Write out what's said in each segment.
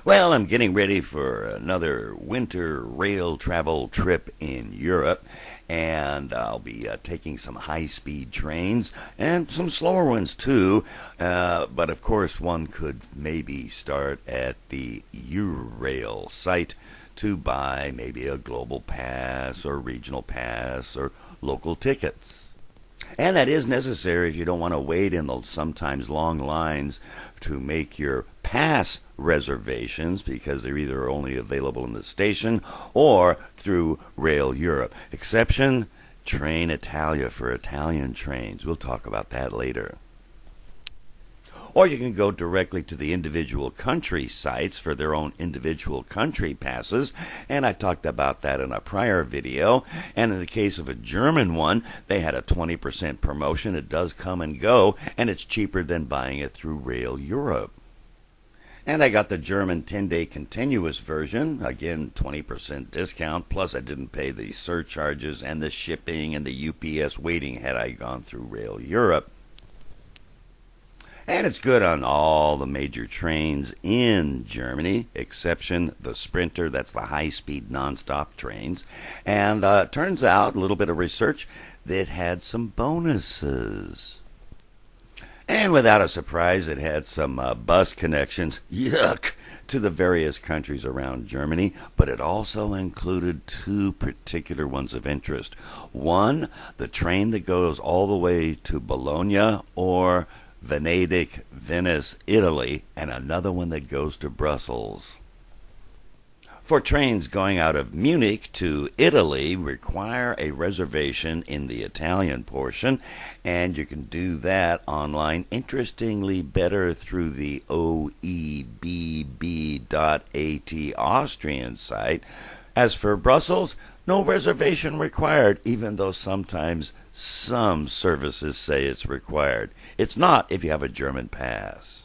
Well, I'm getting ready for another winter rail travel trip in Europe, and I'll be taking some high speed trains and some slower ones too. But of course, one could maybe start at the Eurail site to buy maybe a global pass or regional pass or local tickets. And that is necessary if you don't want to wait in those sometimes long lines to make your pass reservations, because they're either only available in the station or through Rail Europe. Exception, Trenitalia for Italian trains. We'll talk about that later. Or you can go directly to the individual country sites for their own individual country passes, and I talked about that in a prior video. And in the case of a German one, they had a 20% promotion. It does come and go, and it's cheaper than buying it through Rail Europe. And I got the German 10-day continuous version, again 20% discount, plus I didn't pay the surcharges and the shipping and the UPS waiting had I gone through Rail Europe. And it's good on all the major trains in Germany, exception the Sprinter, that's the high-speed non-stop trains. And turns out, a little bit of research, that it had some bonuses. And without a surprise, it had some bus connections, yuck, to the various countries around Germany, but it also included two particular ones of interest. One, the train that goes all the way to Bologna or Venedig, Venice, Italy, and another one that goes to Brussels. For trains going out of Munich to Italy, require a reservation in the Italian portion, and you can do that online, interestingly better through the oebb.at Austrian site. As for Brussels, no reservation required, even though sometimes some services say it's required. It's not if you have a German pass.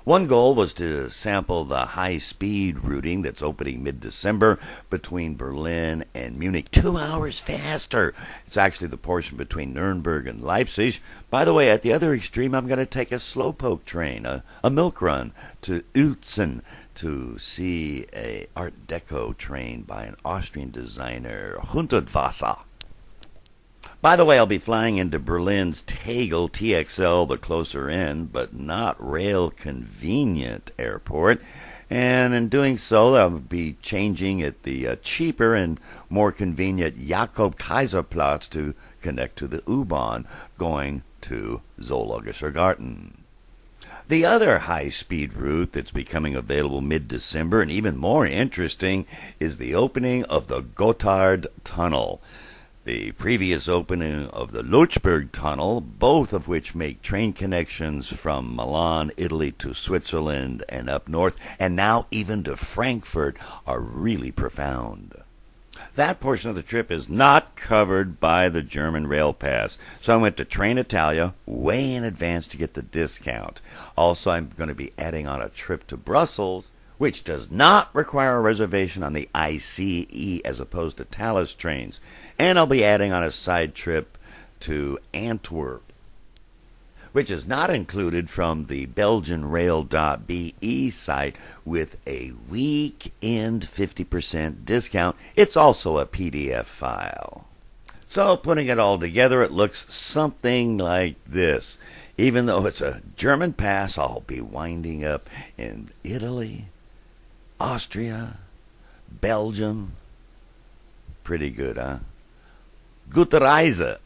One goal was to sample the high-speed routing that's opening mid-December between Berlin and Munich. 2 hours faster. It's actually the portion between Nuremberg and Leipzig. By the way, at the other extreme, I'm going to take a slowpoke train, a milk run, to Uelzen to see a Art Deco train by an Austrian designer, Hundertwasser. By the way, I'll be flying into Berlin's Tegel TXL, the closer end, but not rail convenient airport. And in doing so, I'll be changing at the cheaper and more convenient Jakob Kaiserplatz to connect to the U-Bahn going to Zoologischer Garten. The other high-speed route that's becoming available mid-December, and even more interesting, is the opening of the Gotthard Tunnel. The previous opening of the Lötschberg Tunnel, both of which make train connections from Milan, Italy to Switzerland and up north, and now even to Frankfurt, are really profound. That portion of the trip is not covered by the German Rail Pass, so I went to Trenitalia way in advance to get the discount. Also, I'm going to be adding on a trip to Brussels, which does not require a reservation on the ICE as opposed to Thalys trains. And I'll be adding on a side trip to Antwerp, which is not included from the BelgianRail.be site with a weekend 50% discount. It's also a PDF file. So putting it all together, it looks something like this. Even though it's a German pass, I'll be winding up in Italy, Austria, Belgium. Pretty good, huh? Gute Reise.